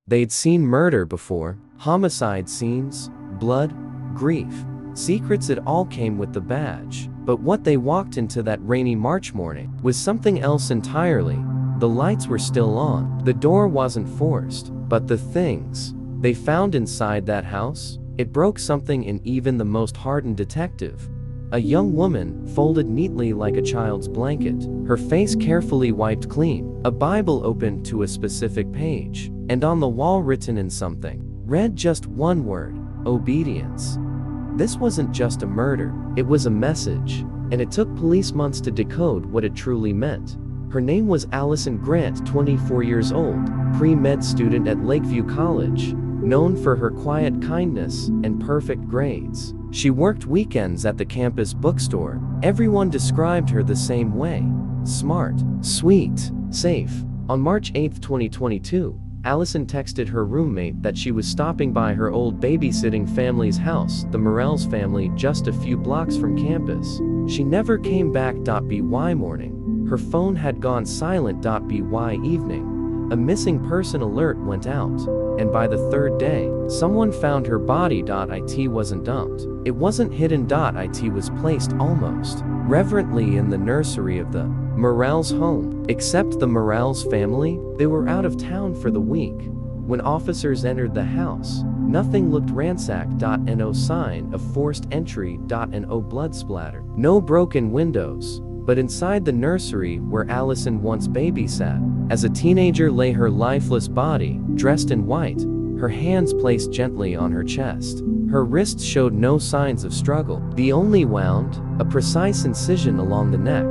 They'd seen murder before, homicide scenes, blood, grief, secrets. It all came with the badge. But what they walked into that rainy March morning was something else entirely. The lights were still on. The door wasn't forced. But the things they found inside that house, it broke something in even the most hardened detective. A young woman, folded neatly like a child's blanket, her face carefully wiped clean, a Bible open to a specific page, and on the wall written in something, read just one word: obedience. This wasn't just a murder, it was a message, and it took police months to decode what it truly meant. Her name was Allison Grant, 24 years old, pre-med student at Lakeview College, known for her quiet kindness and perfect grades. She worked weekends at the campus bookstore. Everyone described her the same way: smart, sweet, safe. On March 8, 2022, Allison texted her roommate that she was stopping by her old babysitting family's house, the Morells family, just a few blocks from campus. She never came back. By morning, her phone had gone silent. By evening, a missing person alert went out. And by the third day, someone found her body. It wasn't dumped. It wasn't hidden. It was placed almost reverently in the nursery of the Morells home. Except the Morells family, they were out of town for the week. When officers entered the house, nothing looked ransacked. No sign of forced entry. No blood splatter. No broken windows. But inside the nursery where Allison once babysat, as a teenager, lay her lifeless body, dressed in white, her hands placed gently on her chest. Her wrists showed no signs of struggle. The only wound, a precise incision along the neck,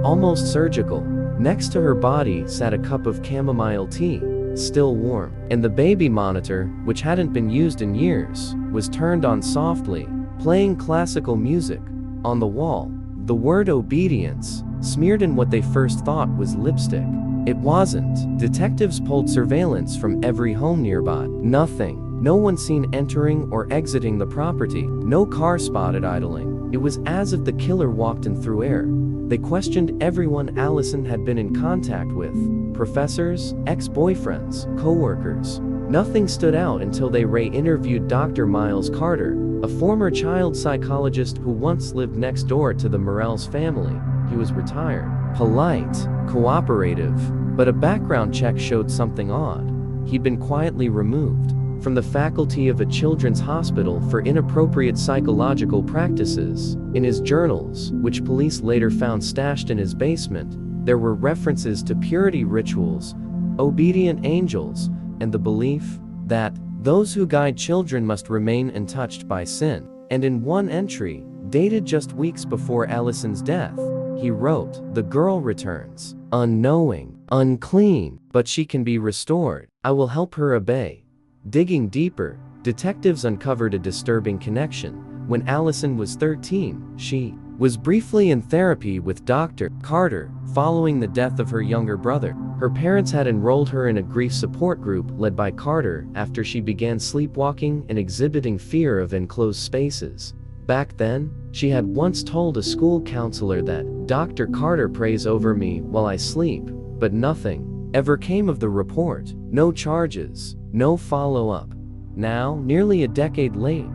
almost surgical. Next to her body sat a cup of chamomile tea, still warm, and the baby monitor, which hadn't been used in years, was turned on softly, playing classical music. On the wall, the word obedience, smeared in what they first thought was lipstick. It wasn't. Detectives pulled surveillance from every home nearby. Nothing. No one seen entering or exiting the property. No car spotted idling. It was as if the killer walked in through air. They questioned everyone Allison had been in contact with: professors, ex-boyfriends, co-workers. Nothing stood out until they interviewed Dr. Miles Carter, a former child psychologist who once lived next door to the Morells family. He was retired, polite, cooperative, but a background check showed something odd. He'd been quietly removed from the faculty of a children's hospital for inappropriate psychological practices. In his journals, which police later found stashed in his basement, there were references to purity rituals, obedient angels, and the belief that those who guide children must remain untouched by sin. And in one entry, dated just weeks before Allison's death, he wrote, "The girl returns, unknowing, unclean, but she can be restored. I will help her obey." Digging deeper, detectives uncovered a disturbing connection. When Allison was 13, she was briefly in therapy with Dr. Carter following the death of her younger brother. Her parents had enrolled her in a grief support group led by Carter after she began sleepwalking and exhibiting fear of enclosed spaces. Back then, she had once told a school counselor that Dr. Carter prays over me while I sleep, but nothing ever came of the report. No charges, no follow-up. Now, nearly a decade later,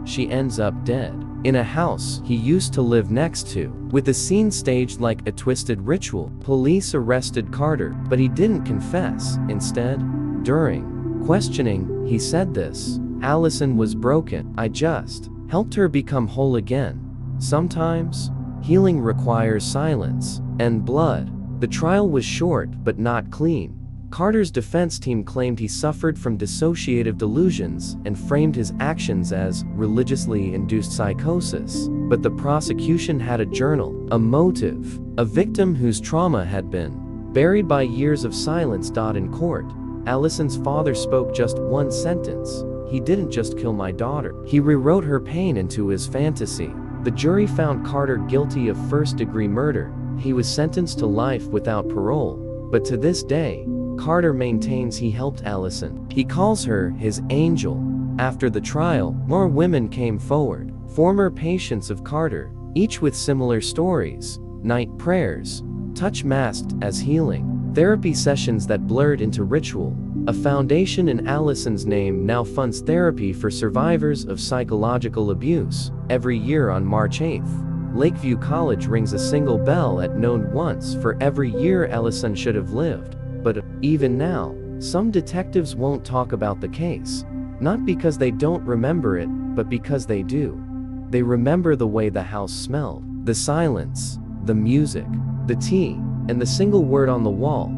she ends up dead in a house he used to live next to. With the scene staged like a twisted ritual, police arrested Carter, but he didn't confess. Instead, during questioning, he said this: "Allison was broken. I just helped her become whole again. Sometimes, healing requires silence and blood." The trial was short but not clean. Carter's defense team claimed he suffered from dissociative delusions and framed his actions as religiously induced psychosis. But the prosecution had a journal, a motive, a victim whose trauma had been buried by years of silence. In court, Allison's father spoke just one sentence: "He didn't just kill my daughter, he rewrote her pain into his fantasy." The jury found Carter guilty of first-degree murder. He was sentenced to life without parole. But to this day, Carter maintains he helped Allison. He calls her his angel. After the trial, more women came forward, former patients of Carter, each with similar stories: night prayers, touch masked as healing, therapy sessions that blurred into ritual, A foundation in Allison's name now funds therapy for survivors of psychological abuse. Every year on March 8th, Lakeview College rings a single bell at noon once for every year Allison should have lived. But even now, some detectives won't talk about the case. Not because they don't remember it, but because they do. They remember the way the house smelled, the silence, the music, the tea, and the single word on the wall.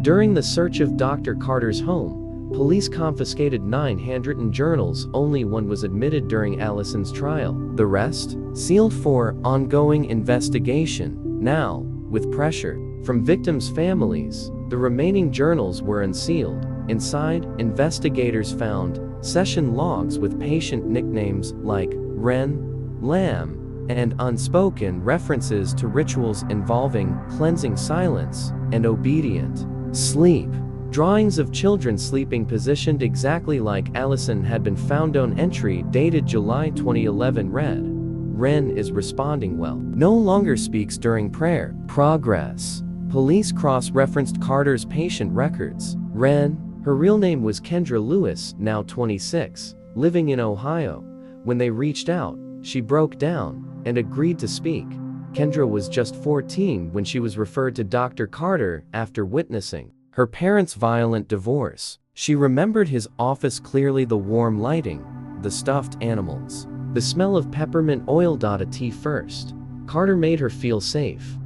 During the search of Dr. Carter's home, police confiscated 9 handwritten journals. Only one was admitted during Allison's trial. The rest, sealed for ongoing investigation. Now, with pressure from victims' families, the remaining journals were unsealed. Inside, investigators found session logs with patient nicknames like Wren, Lamb, and unspoken references to rituals involving cleansing silence and obedient sleep. Drawings of children sleeping positioned exactly like Allison had been found. On entry dated July 2011 read, Wren is responding well. No longer speaks during prayer. Progress. Police cross-referenced Carter's patient records. Wren, her real name was Kendra Lewis, now 26, living in Ohio. When they reached out, she broke down and agreed to speak. Kendra was just 14 when she was referred to Dr. Carter after witnessing her parents' violent divorce. She remembered his office clearly, the warm lighting, the stuffed animals, the smell of peppermint oil. At first, Carter made her feel safe.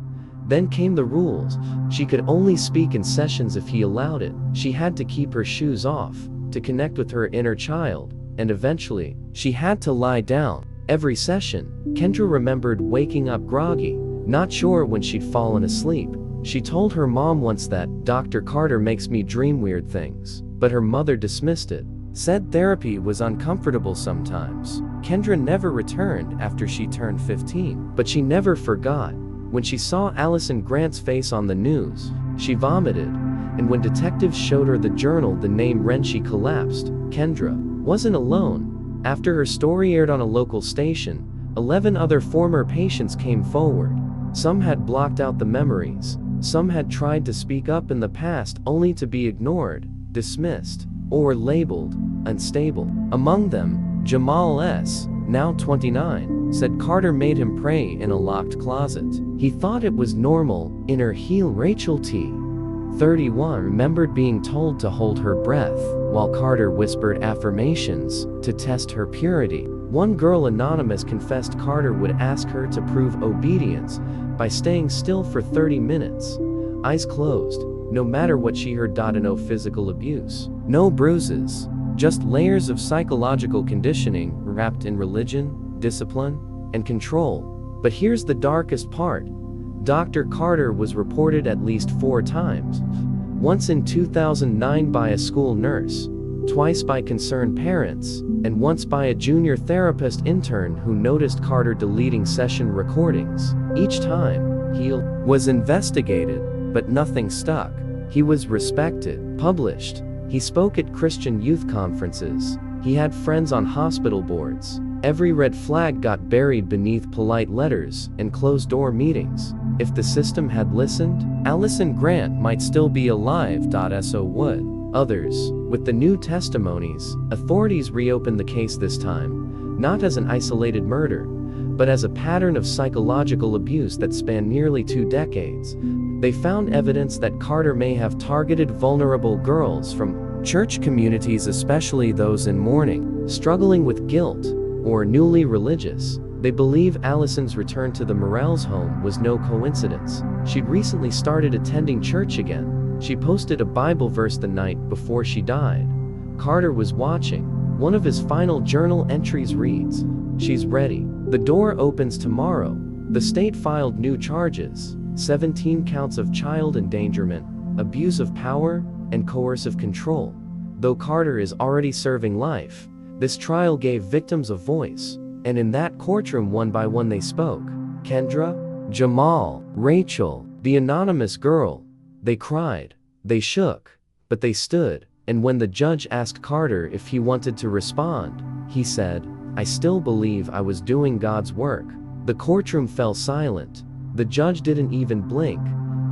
Then came the rules. She could only speak in sessions if he allowed it. She had to keep her shoes off to connect with her inner child, and eventually, she had to lie down. Every session, Kendra remembered waking up groggy, not sure when she'd fallen asleep. She told her mom once that, Dr. Carter makes me dream weird things, but her mother dismissed it, said therapy was uncomfortable sometimes. Kendra never returned after she turned 15, but she never forgot. When she saw Allison Grant's face on the news, she vomited, and when detectives showed her the journal, the name Wren, she collapsed. Kendra wasn't alone. After her story aired on a local station, 11 other former patients came forward. Some had blocked out the memories. Some had tried to speak up in the past only to be ignored, dismissed, or labeled unstable. Among them, Jamal S., now 29, said Carter made him pray in a locked closet. He thought it was normal. Inner heel. Rachel T., 31, remembered being told to hold her breath while Carter whispered affirmations to test her purity. One girl, anonymous, confessed Carter would ask her to prove obedience by staying still for 30 minutes, eyes closed, no matter what she heard. No physical abuse, no bruises, just layers of psychological conditioning wrapped in religion, discipline, and control. But here's the darkest part. Dr. Carter was reported at least 4 times. Once in 2009 by a school nurse, twice by concerned parents, and once by a junior therapist intern who noticed Carter deleting session recordings. Each time, he was investigated, but nothing stuck. He was respected, published. He spoke at Christian youth conferences. He had friends on hospital boards. Every red flag got buried beneath polite letters and closed-door meetings. If the system had listened, Allison Grant might still be alive. So would others. With the new testimonies, authorities reopened the case, this time not as an isolated murder, but as a pattern of psychological abuse that spanned nearly 2 decades. They found evidence that Carter may have targeted vulnerable girls from church communities, especially those in mourning, struggling with guilt, or newly religious. They believe Allison's return to the Morrell's home was no coincidence. She'd recently started attending church again. She posted a Bible verse the night before she died. Carter was watching. One of his final journal entries reads, "She's ready. The door opens tomorrow." The state filed new charges, 17 counts of child endangerment, abuse of power, and coercive control. Though Carter is already serving life, this trial gave victims a voice, and in that courtroom, one by one, they spoke. Kendra, Jamal, Rachel, the anonymous girl. They cried, they shook, but they stood. And when the judge asked Carter if he wanted to respond, he said, "I still believe I was doing God's work." The courtroom fell silent. The judge didn't even blink.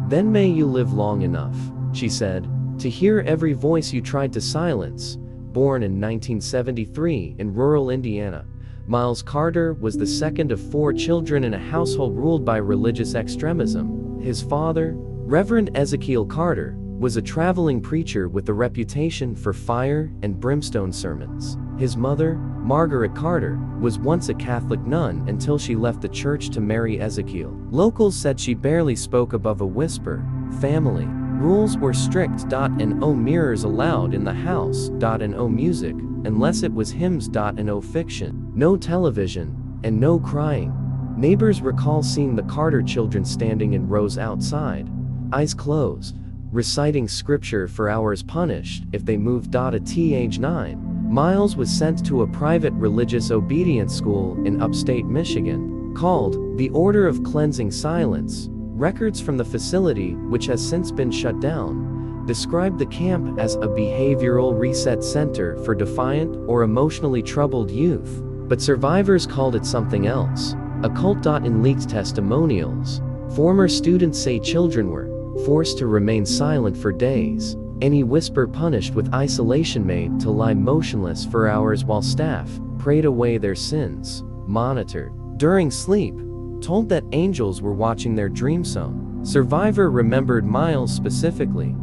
"Then may you live long enough," she said, To hear every voice you tried to silence. Born in 1973 in rural Indiana, Miles Carter was the second of 4 children in a household ruled by religious extremism. His father, Reverend Ezekiel Carter, was a traveling preacher with a reputation for fire and brimstone sermons. His mother, Margaret Carter, was once a Catholic nun until she left the church to marry Ezekiel. Locals said she barely spoke above a whisper. Family rules were strict. No mirrors allowed in the house. No music, unless it was hymns. No fiction, no television, and no crying. Neighbors recall seeing the Carter children standing in rows outside, eyes closed, reciting scripture for hours, punished if they moved. At age 9, Miles was sent to a private religious obedience school in upstate Michigan, called the Order of Cleansing Silence. Records from the facility, which has since been shut down, describe the camp as a behavioral reset center for defiant or emotionally troubled youth, but survivors called it something else, a cult. In leaked testimonials, former students say children were forced to remain silent for days, any whisper punished with isolation, made to lie motionless for hours while staff prayed away their sins, monitored during sleep, told that angels were watching their dream zone. Survivor remembered Miles specifically.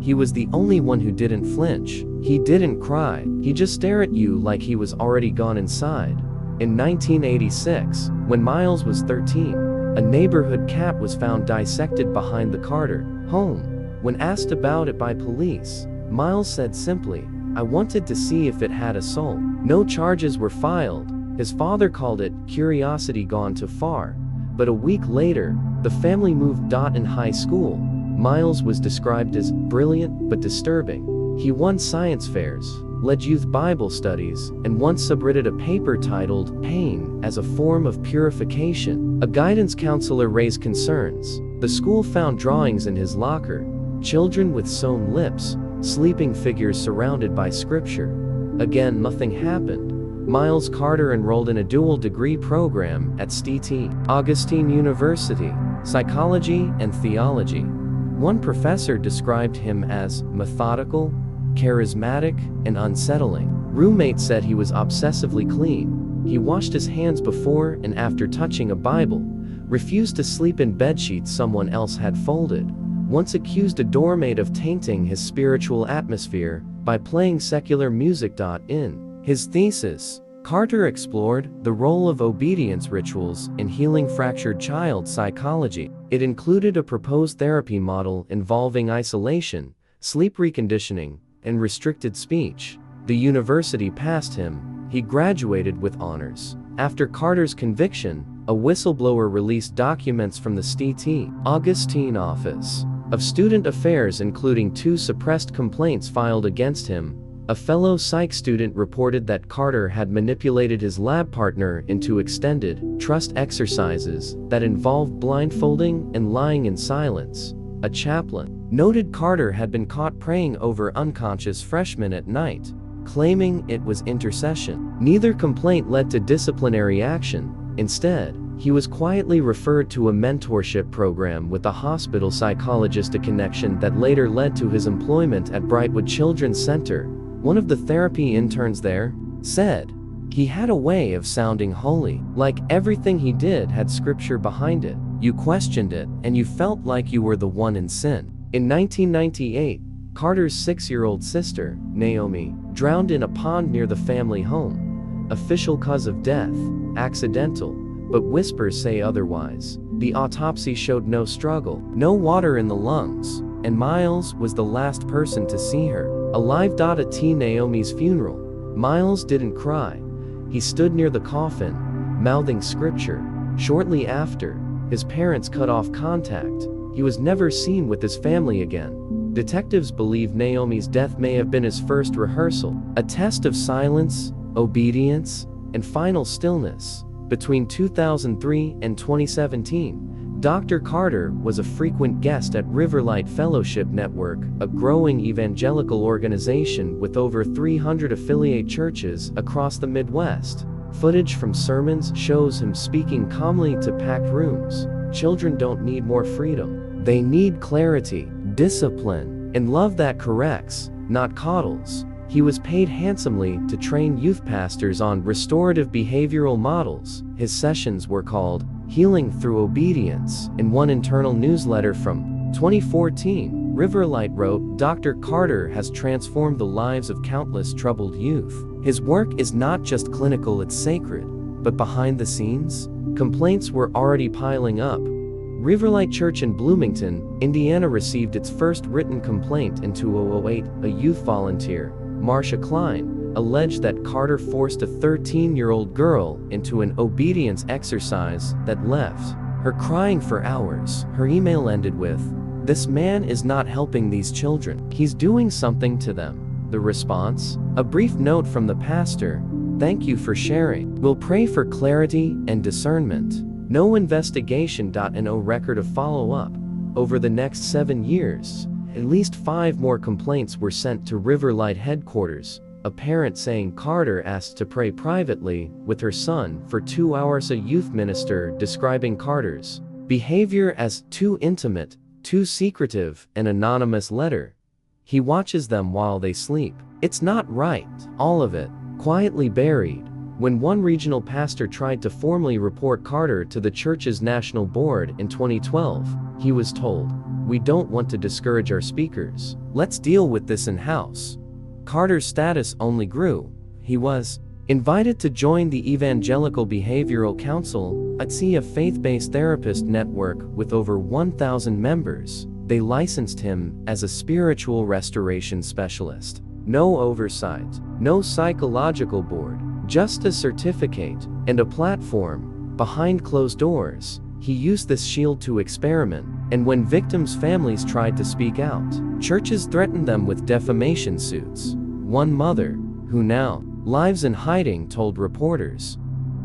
He was the only one who didn't flinch. He didn't cry. He just stared at you like he was already gone inside. In 1986, when Miles was 13, a neighborhood cat was found dissected behind the Carter home. When asked about it by police, Miles said simply, "I wanted to see if it had a soul." No charges were filed. His father called it curiosity gone too far. But a week later, the family moved. In high school, Miles was described as brilliant but disturbing. He won science fairs, led youth Bible studies, and once submitted a paper titled "Pain as a Form of Purification." A guidance counselor raised concerns. The school found drawings in his locker, children with sewn lips, sleeping figures surrounded by scripture. Again, nothing happened. Miles Carter enrolled in a dual degree program at St. Augustine University, psychology and theology. One professor described him as methodical, charismatic, and unsettling. Roommates said he was obsessively clean. He washed his hands before and after touching a Bible, refused to sleep in bedsheets someone else had folded, once accused a doormate of tainting his spiritual atmosphere by playing secular music. In his thesis, Carter explored the role of obedience rituals in healing fractured child psychology. It included a proposed therapy model involving isolation, sleep reconditioning, and restricted speech. The university passed him. He graduated with honors. After Carter's conviction, a whistleblower released documents from the St. Augustine Office of Student Affairs, including 2 suppressed complaints filed against him. A fellow psych student reported that Carter had manipulated his lab partner into extended trust exercises that involved blindfolding and lying in silence. A chaplain noted Carter had been caught praying over unconscious freshmen at night, claiming it was intercession. Neither complaint led to disciplinary action. Instead, he was quietly referred to a mentorship program with a hospital psychologist, a connection that later led to his employment at Brightwood Children's Center. One of the therapy interns there said he had a way of sounding holy, like everything he did had scripture behind it. You questioned it, and you felt like you were the one in sin. In 1998, Carter's 6-year-old sister, Naomi, drowned in a pond near the family home. Official cause of death, accidental, but whispers say otherwise. The autopsy showed no struggle, no water in the lungs, and Miles was the last person to see her alive. At Naomi's funeral, Miles didn't cry. He stood near the coffin, mouthing scripture. Shortly after, his parents cut off contact. He was never seen with his family again. Detectives believe Naomi's death may have been his first rehearsal, a test of silence, obedience, and final stillness. Between 2003 and 2017, Dr. Carter was a frequent guest at Riverlight Fellowship Network, a growing evangelical organization with over 300 affiliate churches across the Midwest. Footage from sermons shows him speaking calmly to packed rooms. Children don't need more freedom. They need clarity, discipline, And love that corrects, not coddles. He was paid handsomely to train youth pastors on restorative behavioral models. His sessions were called Healing Through Obedience. In one internal newsletter from 2014, Riverlight wrote, "Dr. Carter has transformed the lives of countless troubled youth. His work is not just clinical, it's sacred." But behind the scenes, complaints were already piling up. Riverlight Church in Bloomington, Indiana received its first written complaint in 2008. A youth volunteer, Marcia Klein, alleged that Carter forced a 13-year-old girl into an obedience exercise that left her crying for hours. Her email ended with, "This man is not helping these children. He's doing something to them." The response? A brief note from the pastor, "Thank you for sharing. We'll pray for clarity and discernment." No investigation. No record of follow-up. Over the next 7 years, at least 5 more complaints were sent to Riverlight headquarters. A parent saying Carter asked to pray privately with her son for 2 hours. A youth minister describing Carter's behavior as too intimate, too secretive. An anonymous letter. He watches them while they sleep. It's not right. All of it, quietly buried. When one regional pastor tried to formally report Carter to the church's national board in 2012, he was told, "We don't want to discourage our speakers. Let's deal with this in-house." Carter's status only grew. He was invited to join the Evangelical Behavioral Council, a faith-based therapist network with over 1,000 members. They licensed him as a spiritual restoration specialist. No oversight, no psychological board, just a certificate and a platform. Behind closed doors, he used this shield to experiment, and when victims' families tried to speak out, churches threatened them with defamation suits. One mother, who now lives in hiding, told reporters,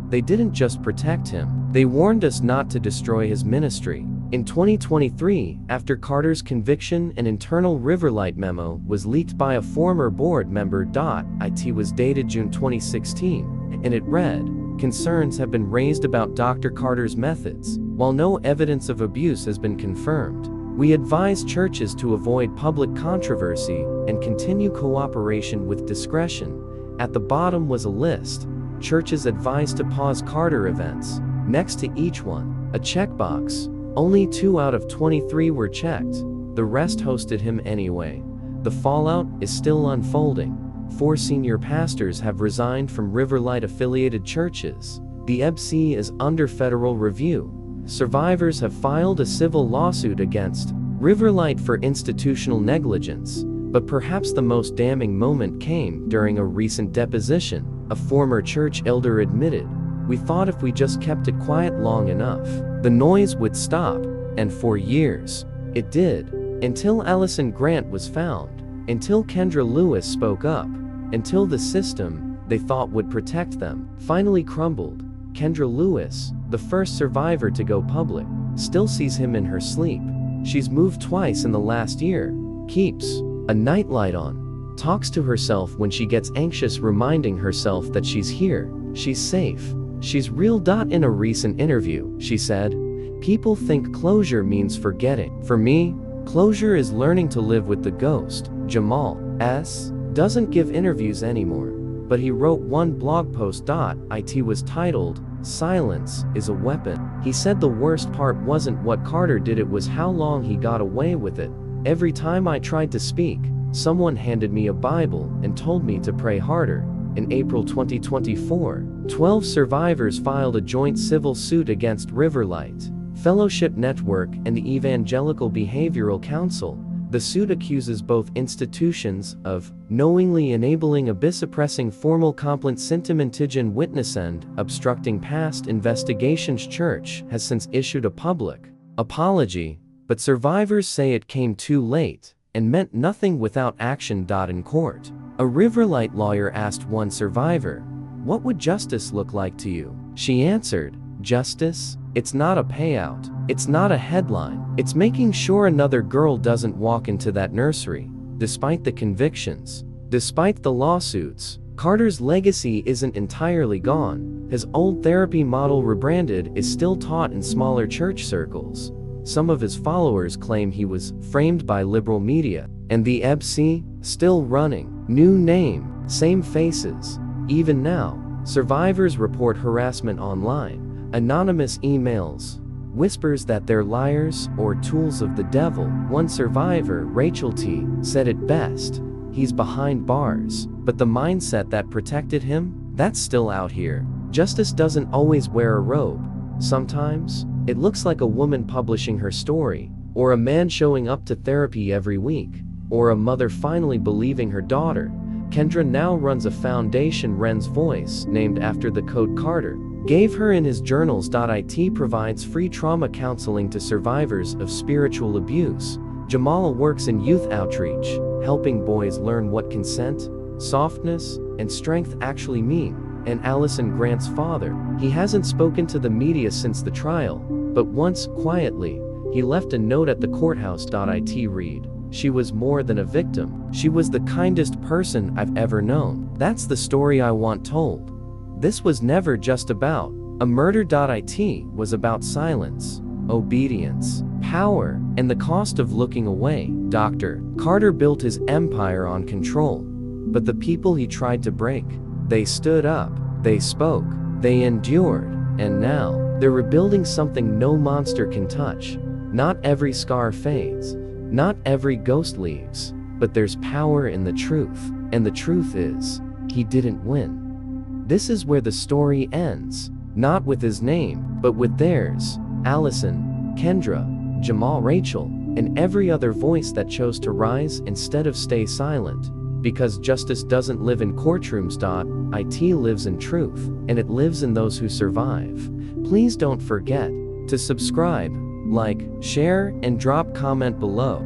"They didn't just protect him, they warned us not to destroy his ministry." In 2023, after Carter's conviction, an internal Riverlight memo was leaked by a former board member. It was dated June 2016, and it read, "Concerns have been raised about Dr. Carter's methods. While no evidence of abuse has been confirmed, we advise churches to avoid public controversy and continue cooperation with discretion." At the bottom was a list. Churches advised to pause Carter events. Next to each one, a checkbox. Only 2 out of 23 were checked. The rest hosted him anyway. The fallout is still unfolding. 4 senior pastors have resigned from Riverlight-affiliated churches. The EBC is under federal review. Survivors have filed a civil lawsuit against Riverlight for institutional negligence. But perhaps the most damning moment came during a recent deposition. A former church elder admitted, "We thought if we just kept it quiet long enough, the noise would stop." And for years, it did. Until Allison Grant was found. Until Kendra Lewis spoke up. Until the system they thought would protect them finally crumbled. Kendra Lewis, the first survivor to go public, still sees him in her sleep. She's moved twice in the last year. Keeps a nightlight on. Talks to herself when she gets anxious, reminding herself that she's here. She's safe. She's real. In a recent interview, she said, "People think closure means forgetting. For me, closure is learning to live with the ghost." Jamal S. doesn't give interviews anymore, but he wrote one blog post. It was titled, "Silence is a Weapon." He said the worst part wasn't what Carter did, it was how long he got away with it. "Every time I tried to speak, someone handed me a Bible and told me to pray harder." In April 2024, 12 survivors filed a joint civil suit against Riverlight Fellowship Network and the Evangelical Behavioral Council. The suit accuses both institutions of knowingly enabling suppressing formal complaint sentimentation witness and obstructing past investigations. Church has since issued a public apology, but survivors say it came too late and meant nothing without action. In court, a Riverlight lawyer asked one survivor, "What would justice look like to you?" She answered, "Justice? It's not a payout. It's not a headline. It's making sure another girl doesn't walk into that nursery." Despite the convictions, despite the lawsuits, Carter's legacy isn't entirely gone. His old therapy model, rebranded, is still taught in smaller church circles. Some of his followers claim he was framed by liberal media. And the EBC, still running. New name, same faces. Even now, survivors report harassment online, anonymous emails, whispers that they're liars or tools of the devil. One survivor, Rachel T., said it best: he's behind bars, but the mindset that protected him, that's still out here. Justice doesn't always wear a robe. Sometimes, it looks like a woman publishing her story, or a man showing up to therapy every week, or a mother finally believing her daughter. Kendra now runs a foundation, Ren's Voice, named after the code Carter gave her in his journals. It provides free trauma counseling to survivors of spiritual abuse. Jamal works in youth outreach, helping boys learn what consent, softness, and strength actually mean. And Allison, Grant's father, he hasn't spoken to the media since the trial, but once, quietly, he left a note at the courthouse. It read, "She was more than a victim. She was the kindest person I've ever known. That's the story I want told. This was never just about a murder. It was about silence, obedience, power, and the cost of looking away." Dr. Carter built his empire on control, but the people he tried to break, they stood up, they spoke, they endured, and now, they're rebuilding something no monster can touch. Not every scar fades, not every ghost leaves, but there's power in the truth, and the truth is, he didn't win. This is where the story ends, not with his name, but with theirs: Allison, Kendra, Jamal, Rachel, and every other voice that chose to rise instead of stay silent. Because justice doesn't live in courtrooms. It lives in truth, and it lives in those who survive. Please don't forget to subscribe, like, share, and drop comment below.